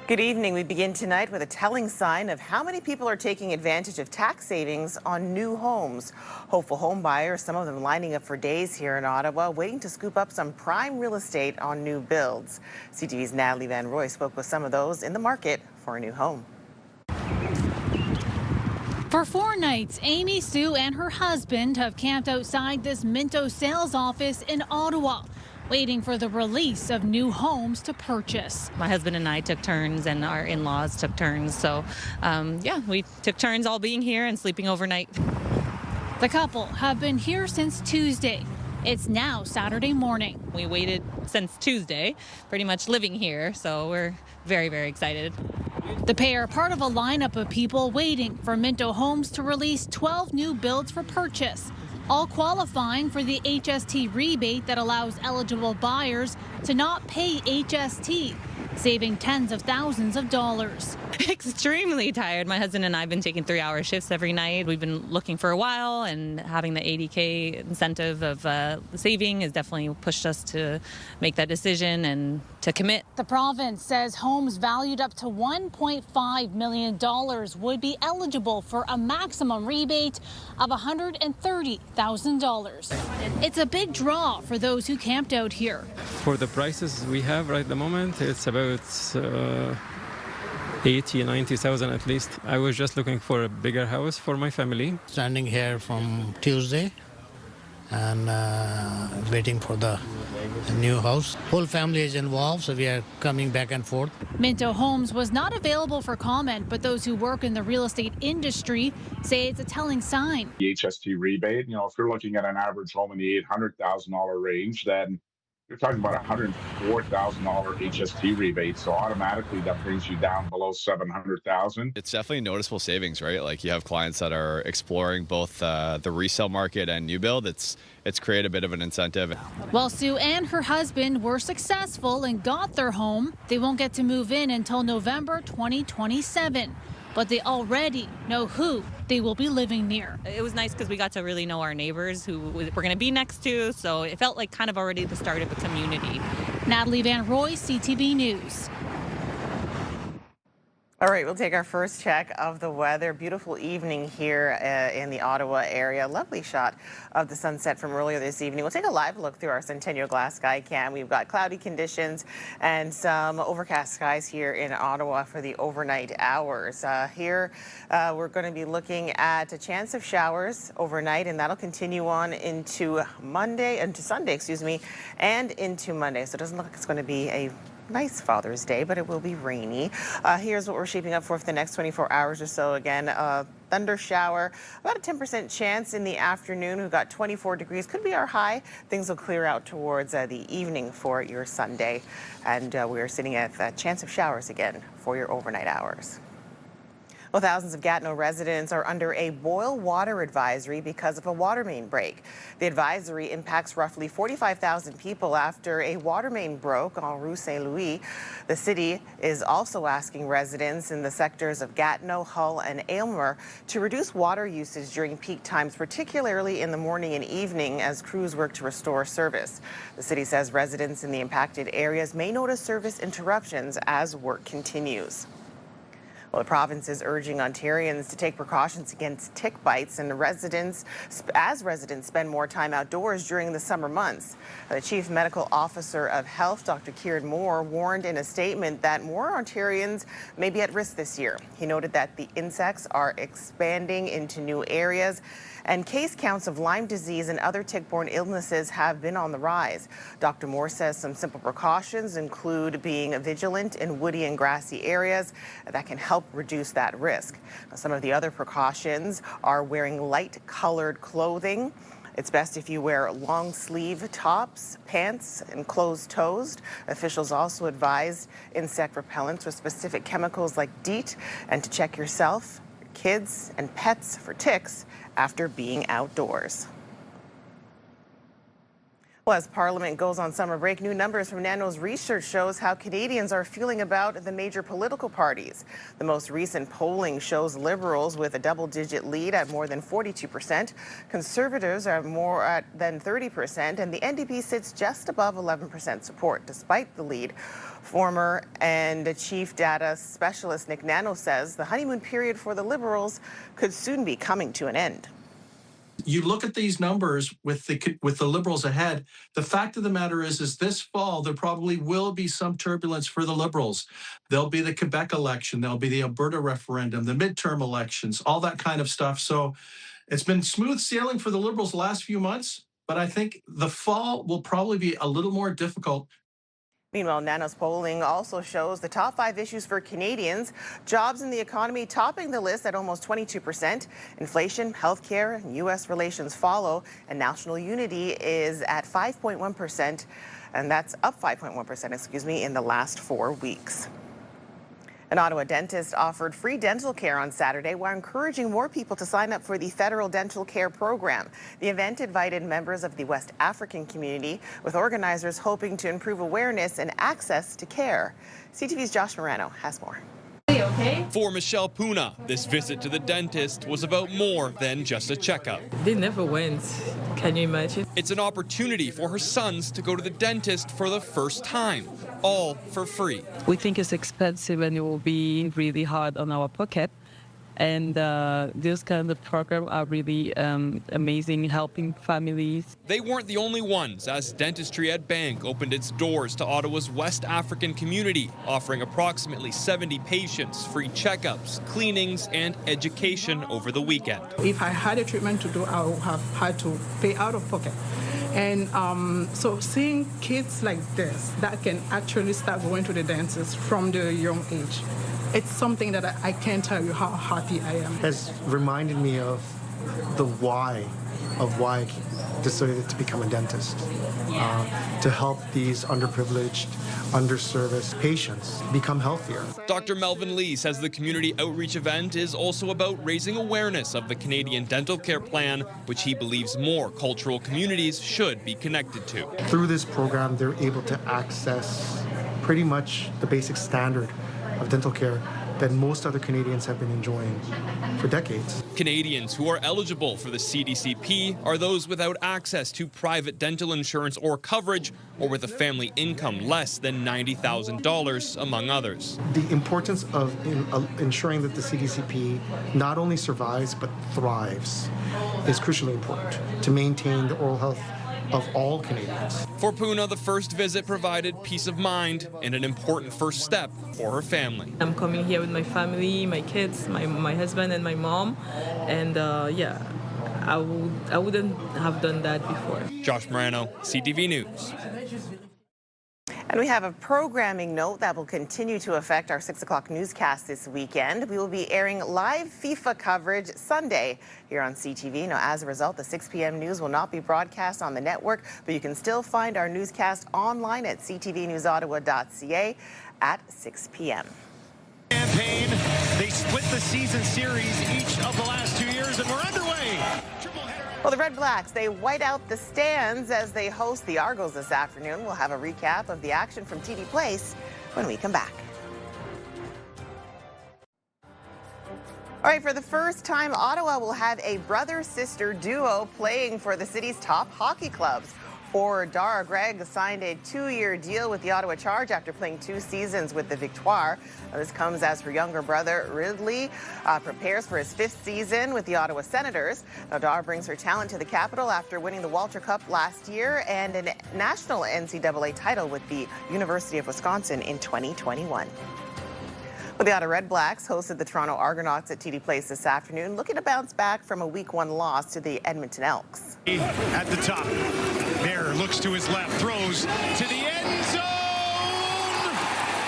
Good evening. We begin tonight with a telling sign of how many people are taking advantage of tax savings on new homes. Hopeful home buyers, some of them lining up for days here in Ottawa, waiting to scoop up some prime real estate on new builds. CTV's Natalie Van Roy spoke with some of those in the market for a new home. For 4 nights, Amy, Sue, and her husband have camped outside this Minto sales office in Ottawa, waiting for the release of new homes to purchase. My husband and I took turns, and our in-laws took turns. So, we took turns all being here and sleeping overnight. The couple have been here since Tuesday. It's now Saturday morning. We waited since Tuesday, pretty much living here, so we're very, very excited. The pair are part of a lineup of people waiting for Minto Homes to release 12 new builds for purchase, all qualifying for the HST rebate that allows eligible buyers to not pay HST, saving tens of thousands of dollars. Extremely tired. My husband and I have been taking 3-hour shifts every night. We've been looking for a while, and having the $80K incentive of saving has definitely pushed us to make that decision and to commit. The province says homes valued up to $1.5 million would be eligible for a maximum rebate of $130,000. It's a big draw for those who camped out here. For the prices we have right at the moment, it's about 80,000-90,000 at least. I was just looking for a bigger house for my family. Standing here from Tuesday and waiting for the new house. Whole family is involved, so we are coming back and forth. Minto Homes was not available for comment, but those who work in the real estate industry say it's a telling sign. The HST rebate, if you're looking at an average home in the $800,000 range, then you're talking about $104,000 HST rebate, so automatically that brings you down below $700,000. It's definitely noticeable savings, right? Like, you have clients that are exploring both the resale market and new build. It's created a bit of an incentive. While Sue and her husband were successful and got their home, they won't get to move in until November 2027. But they already know who they will be living near. It was nice because we got to really know our neighbors who we're going to be next to, so it felt like kind of already the start of a community. Natalie Van Roy, CTV News. All right, we'll take our first check of the weather. Beautiful evening here in the Ottawa area. Lovely shot of the sunset from earlier this evening. We'll take a live look through our Centennial Glass Sky Cam. We've got cloudy conditions and some overcast skies here in Ottawa for the overnight hours. Here, we're going to be looking at a chance of showers overnight, and that'll continue on into Sunday, and into Monday. So it doesn't look like it's going to be a nice Father's Day, but it will be rainy. Here's what we're shaping up for the next 24 hours or so. Again, thunder shower, about a 10% chance in the afternoon. We've got 24 degrees, could be our high. Things will clear out towards the evening for your Sunday. And we're sitting at a chance of showers again for your overnight hours. Well, thousands of Gatineau residents are under a boil water advisory because of a water main break. The advisory impacts roughly 45,000 people after a water main broke on Rue Saint-Louis. The city is also asking residents in the sectors of Gatineau, Hull, and Aylmer to reduce water usage during peak times, particularly in the morning and evening as crews work to restore service. The city says residents in the impacted areas may notice service interruptions as work continues. Well, the province is urging Ontarians to take precautions against tick bites and residents spend more time outdoors during the summer months. The Chief Medical Officer of Health, Dr. Kieran Moore, warned in a statement that more Ontarians may be at risk this year. He noted that the insects are expanding into new areas, and case counts of Lyme disease and other tick-borne illnesses have been on the rise. Dr. Moore says some simple precautions include being vigilant in woody and grassy areas that can help reduce that risk. Now, some of the other precautions are wearing light-colored clothing. It's best if you wear long sleeve tops, pants, and closed toes. Officials also advise insect repellents with specific chemicals like DEET, and to check yourself, your kids, and pets for ticks after being outdoors. Well, as Parliament goes on summer break, new numbers from NANO's research shows how Canadians are feeling about the major political parties. The most recent polling shows Liberals with a double-digit lead at more than 42%. Conservatives are more than 30%, and the NDP sits just above 11% support, despite the lead. Former and Chief Data Specialist Nick Nano says the honeymoon period for the Liberals could soon be coming to an end. You look at these numbers with the Liberals ahead. The fact of the matter is this fall there probably will be some turbulence for the Liberals. There'll be the Quebec election, there'll be the Alberta referendum, the midterm elections, all that kind of stuff. So it's been smooth sailing for the Liberals the last few months, but I think the fall will probably be a little more difficult. Meanwhile, Nano's polling also shows the top 5 issues for Canadians. Jobs and the economy topping the list at almost 22%. Inflation, healthcare, and U.S. relations follow. And national unity is at 5.1%. And that's up 5.1%, in the last 4 weeks. An Ottawa dentist offered free dental care on Saturday while encouraging more people to sign up for the federal dental care program. The event invited members of the West African community, with organizers hoping to improve awareness and access to care. CTV's Josh Marano has more. For Michelle Puna, this visit to the dentist was about more than just a checkup. They never went. Can you imagine? It's an opportunity for her sons to go to the dentist for the first time, all for free. We think it's expensive and it will be really hard on our pocket. And this kind of program are really amazing, helping families. They weren't the only ones, as Dentistry at Bank opened its doors to Ottawa's West African community, offering approximately 70 patients free checkups, cleanings, and education over the weekend. If I had a treatment to do, I would have had to pay out of pocket. And so seeing kids like this that can actually start going to the dentist from their young age, it's something that I can't tell you how happy I am. Has reminded me of the why I decided to become a dentist, to help these underprivileged, underserviced patients become healthier. Dr. Melvin Lee says the community outreach event is also about raising awareness of the Canadian Dental Care Plan, which he believes more cultural communities should be connected to. Through this program, they're able to access pretty much the basic standard of dental care that most other Canadians have been enjoying for decades. Canadians who are eligible for the CDCP are those without access to private dental insurance or coverage, or with a family income less than $90,000, among others. The importance of ensuring that the CDCP not only survives but thrives is crucially important to maintain the oral health of all Canadians. For Puna, the first visit provided peace of mind and an important first step for her family. I'm coming here with my family, my kids, my husband and my mom, and I wouldn't have done that before. Josh Marano, CTV News. And we have a programming note that will continue to affect our 6 o'clock newscast this weekend. We will be airing live FIFA coverage Sunday here on CTV. Now, as a result, the 6 p.m. news will not be broadcast on the network, but you can still find our newscast online at ctvnewsottawa.ca at 6 p.m. Campaign. They split the season series each of the last 2 years, and we're underway. Well, the Red Blacks, they white out the stands as they host the Argos this afternoon. We'll have a recap of the action from TD Place when we come back. All right, for the first time, Ottawa will have a brother-sister duo playing for the city's top hockey clubs. Forward Dara Gregg signed a 2-year deal with the Ottawa Charge after playing 2 seasons with the Victoire. Now, this comes as her younger brother, Ridley, prepares for his 5th season with the Ottawa Senators. Now, Dara brings her talent to the capital after winning the Walter Cup last year and a national NCAA title with the University of Wisconsin in 2021. Well, the Ottawa Red Blacks hosted the Toronto Argonauts at TD Place this afternoon, looking to bounce back from a Week 1 loss to the Edmonton Elks. At the top, there looks to his left, throws to the end zone.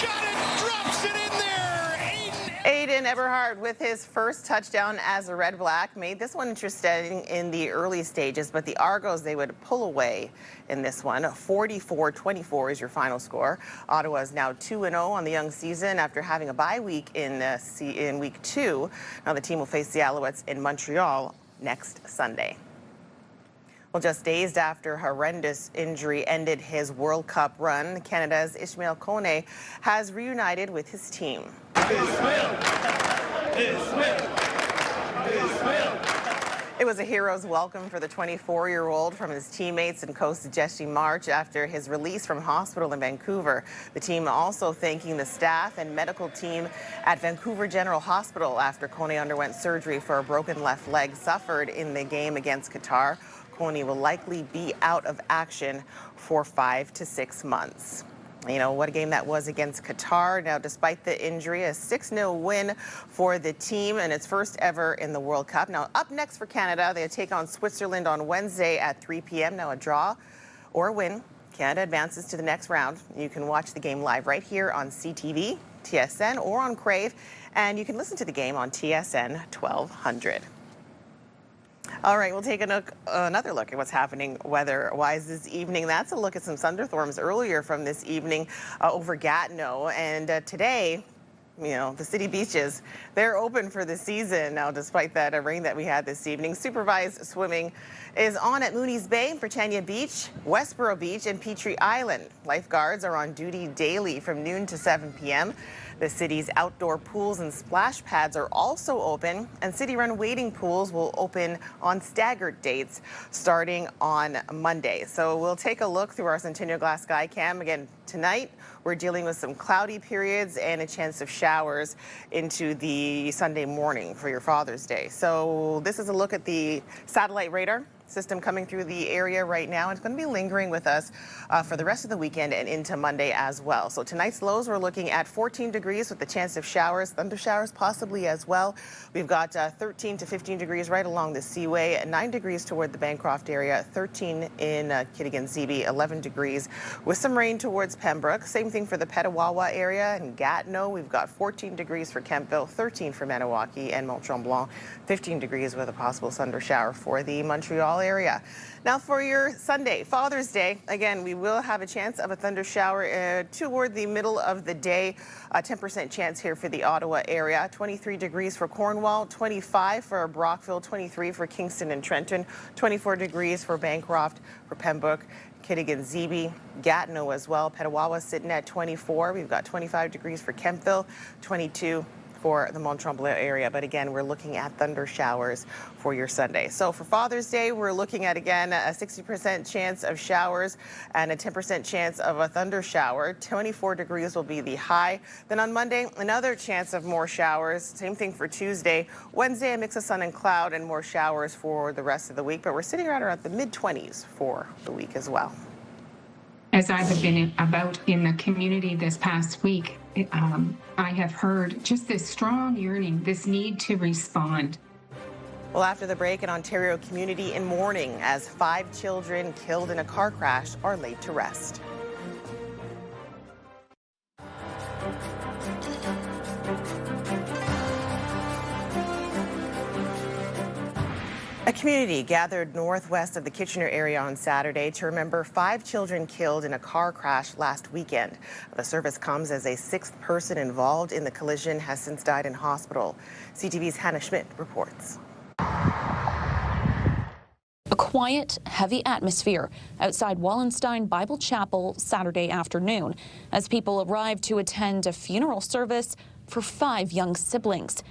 Got it, drops it in there. Aiden Eberhard with his first touchdown as a Red Black made this one interesting in the early stages, but the Argos, they would pull away in this one. 44-24 is your final score. Ottawa is now 2-0 on the young season after having a bye week in Week 2. Now the team will face the Alouettes in Montreal next Sunday. Well, just days after a horrendous injury ended his World Cup run, Canada's Ishmael Kone has reunited with his team. It was a hero's welcome for the 24-year-old from his teammates and coach Jesse March after his release from hospital in Vancouver. The team also thanking the staff and medical team at Vancouver General Hospital after Kone underwent surgery for a broken left leg suffered in the game against Qatar. Kone will likely be out of action for 5 to 6 months. You know, what a game that was against Qatar. Now, despite the injury, a 6-0 win for the team and its first ever in the World Cup. Now, up next for Canada, they take on Switzerland on Wednesday at 3 p.m. Now, a draw or a win, Canada advances to the next round. You can watch the game live right here on CTV, TSN, or on Crave, and you can listen to the game on TSN 1200. All right, we'll take another look at what's happening weather-wise this evening. That's a look at some thunderstorms earlier from this evening over Gatineau. And today, you know, the city beaches, they're open for the season now, despite that rain that we had this evening. Supervised swimming is on at Mooney's Bay, Britannia Beach, Westboro Beach, and Petrie Island. Lifeguards are on duty daily from noon to 7 p.m. The city's outdoor pools and splash pads are also open, and city-run wading pools will open on staggered dates starting on Monday. So we'll take a look through our Centennial Glass Sky Cam. Again, tonight we're dealing with some cloudy periods and a chance of showers into the Sunday morning for your Father's Day. So this is a look at the satellite radar system coming through the area right now. It's going to be lingering with us for the rest of the weekend and into Monday as well. So tonight's lows, we're looking at 14 degrees with the chance of showers, thunder showers possibly as well. We've got 13 to 15 degrees right along the Seaway, 9 degrees toward the Bancroft area, 13 in Kittigan-Zibi, 11 degrees with some rain towards Pembroke. Same thing for the Petawawa area and Gatineau. We've got 14 degrees for Kemptville, 13 for Maniwaki and Mont-Tremblant, 15 degrees with a possible thunder shower for the Montreal area. Now for your Sunday, Father's Day, again, we will have a chance of a thunder shower toward the middle of the day. A 10% chance here for the Ottawa area. 23 degrees for Cornwall, 25 for Brockville, 23 for Kingston and Trenton, 24 degrees for Bancroft, for Pembroke, Kittigan-Zibi, Gatineau as well. Petawawa sitting at 24. We've got 25 degrees for Kemptville, 22 for the Mont-Tremblant area. But again, we're looking at thunder showers for your Sunday. So for Father's Day, we're looking at, again, a 60% chance of showers and a 10% chance of a thunder shower. 24 degrees will be the high. Then on Monday, another chance of more showers. Same thing for Tuesday. Wednesday, a mix of sun and cloud and more showers for the rest of the week. But we're sitting right around the mid-20s for the week as well. As I have been about in the community this past week, I have heard just this strong yearning, this need to respond. Well, after the break, an Ontario community in mourning as 5 children killed in a car crash are laid to rest. A community gathered northwest of the Kitchener area on Saturday to remember 5 children killed in a car crash last weekend. The service comes as a 6th person involved in the collision has since died in hospital. CTV's Hannah Schmidt reports. A quiet, heavy atmosphere outside Wallenstein Bible Chapel Saturday afternoon as people arrived to attend a funeral service for 5 young siblings.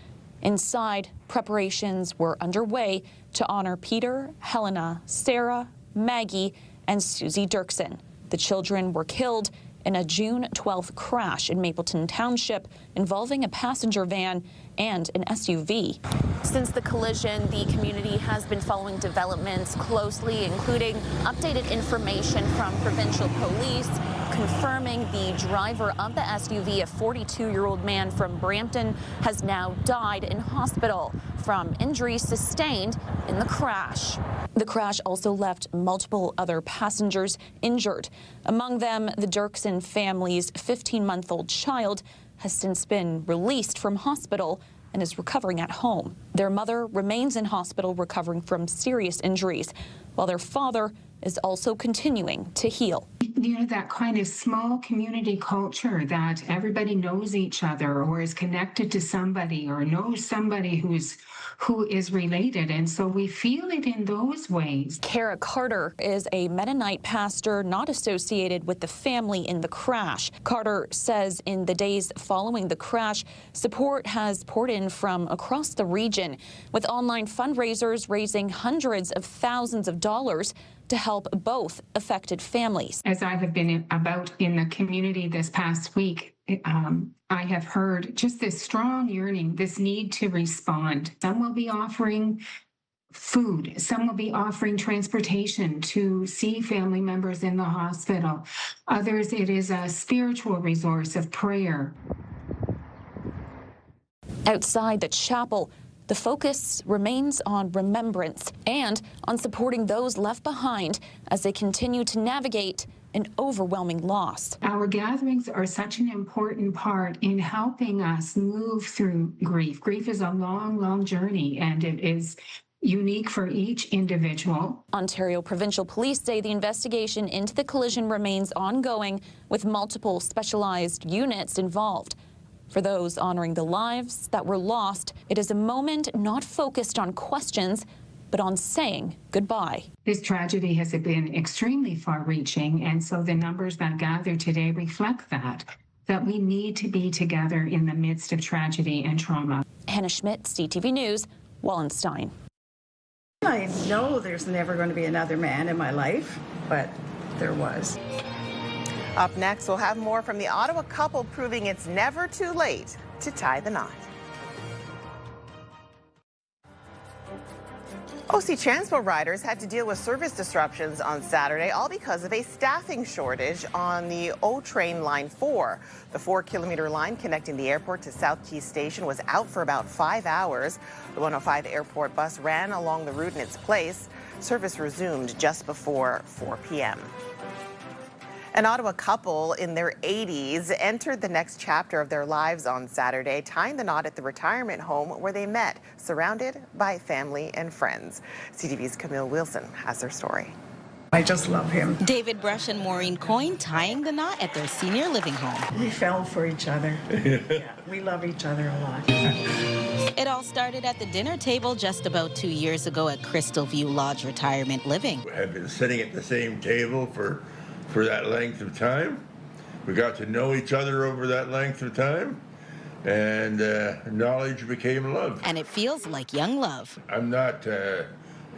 Inside, preparations were underway to honor Peter, Helena, Sarah, Maggie, and Susie Dirksen. The children were killed in a June 12th crash in Mapleton Township involving a passenger van and an SUV. Since the collision, the community has been following developments closely, including updated information from provincial police confirming the driver of the SUV, a 42-year-old man from Brampton, has now died in hospital from injuries sustained in the crash. The crash also left multiple other passengers injured. Among them, the Dirksen family's 15-month-old child has since been released from hospital and is recovering at home. Their mother remains in hospital recovering from serious injuries, while their father is also continuing to heal. You know, that kind of small community culture that everybody knows each other or is connected to somebody or knows somebody who's who is related. And so we feel it in those ways. Kara Carter is a Mennonite pastor not associated with the family in the crash. Carter says in the days following the crash, support has poured in from across the region, with online fundraisers raising hundreds of thousands of dollars to help both affected families. As I have been about in the community this past week, I have heard just this strong yearning, this need to respond. Some will be offering food. Some will be offering transportation to see family members in the hospital. Others, it is a spiritual resource of prayer. Outside the chapel, the focus remains on remembrance and on supporting those left behind as they continue to navigate an overwhelming loss. Our gatherings are such an important part in helping us move through grief. Grief is a long, long journey, and it is unique for each individual. Ontario Provincial Police say the investigation into the collision remains ongoing, with multiple specialized units involved. For those honoring the lives that were lost, it is a moment not focused on questions, but on saying goodbye. This tragedy has been extremely far-reaching, and so the numbers that gather today reflect that we need to be together in the midst of tragedy and trauma. Hannah Schmidt, CTV News, Wallenstein. I know there's never going to be another man in my life, but there was. Up next, we'll have more from the Ottawa couple proving it's never too late to tie the knot. OC Transport riders had to deal with service disruptions on Saturday, all because of a staffing shortage on the O Train Line 4. The 4-kilometer line connecting the airport to South Quay Station was out for about 5 hours. The 105 airport bus ran along the route in its place. Service resumed just before 4 p.m. An Ottawa couple in their 80s entered the next chapter of their lives on Saturday, tying the knot at the retirement home where they met, surrounded by family and friends. CTV's Camille Wilson has their story. I just love him. David Brush and Maureen Coyne tying the knot at their senior living home. We fell for each other. Yeah, we love each other a lot. It all started at the dinner table just about 2 years ago at Crystal View Lodge Retirement Living. We had been sitting at the same table for that length of time. We got to know each other over that length of time, and knowledge became love. And it feels like young love. I'm not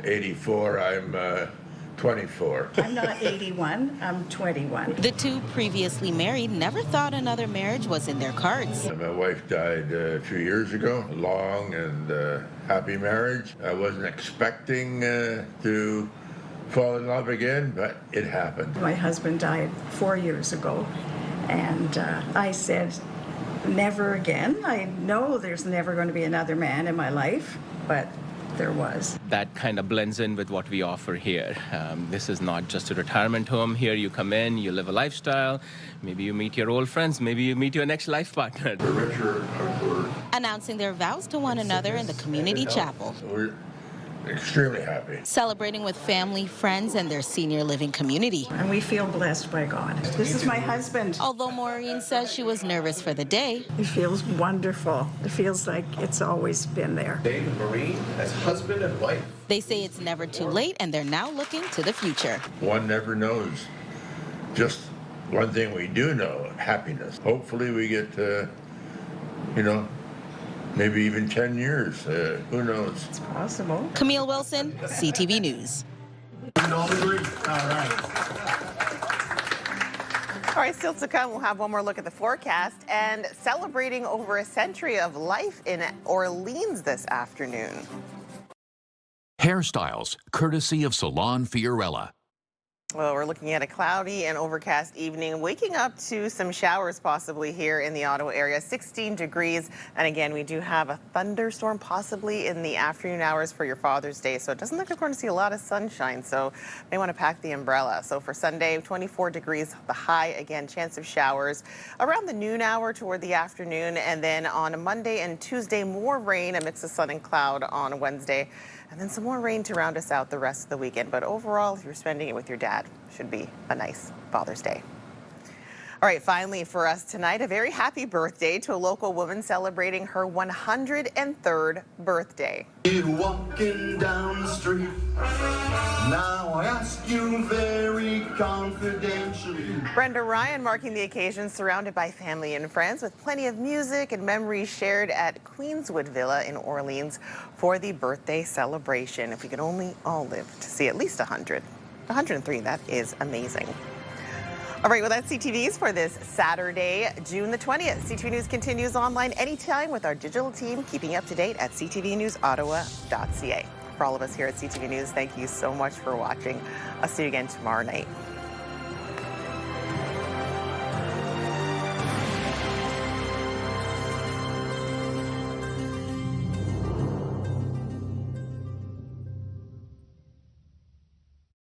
84, I'm 24. I'm not 81, I'm 21. The two, previously married, never thought another marriage was in their cards. My wife died a few years ago, a long and happy marriage. I wasn't expecting to fall in love again, but it happened. My husband died 4 years ago, and I said, never again. I know there's never going to be another man in my life, but there was. That kind of blends in with what we offer here. This is not just a retirement home. Here you come in, you live a lifestyle, maybe you meet your old friends, maybe you meet your next life partner. Announcing their vows to one another in the community chapel. We're extremely happy. Celebrating with family, friends, and their senior living community. And we feel blessed by God. This is my husband. Although Maureen says she was nervous for the day. It feels wonderful. It feels like it's always been there. Dave and Maureen as husband and wife. They say it's never too late, and they're now looking to the future. One never knows. Just one thing we do know, happiness. Hopefully we get, maybe even 10 years. Who knows? It's possible. Camille Wilson, CTV News. All right. All right, still to come, we'll have one more look at the forecast and celebrating over a century of life in Orleans this afternoon. Hairstyles, courtesy of Salon Fiorella. Well, we're looking at a cloudy and overcast evening, waking up to some showers possibly here in the Ottawa area, 16 degrees. And again, we do have a thunderstorm possibly in the afternoon hours for your Father's Day. So it doesn't look like we're going to see a lot of sunshine. So may want to pack the umbrella. So for Sunday, 24 degrees, the high, again, chance of showers around the noon hour toward the afternoon. And then on Monday and Tuesday, more rain, a mix of sun and cloud on Wednesday. And then some more rain to round us out the rest of the weekend. But overall, if you're spending it with your dad, should be a nice Father's Day. All right, finally for us tonight, a very happy birthday to a local woman celebrating her 103rd birthday. You're walking down the street. Now I ask you very confidentially. Brenda Ryan marking the occasion, surrounded by family and friends, with plenty of music and memories shared at Queenswood Villa in Orleans for the birthday celebration. If we could only all live to see at least 100. 103, that is amazing. All right, well, that's CTV's for this Saturday, June the 20th. CTV News continues online anytime with our digital team, keeping up to date at ctvnewsottawa.ca. For all of us here at CTV News, thank you so much for watching. I'll see you again tomorrow night.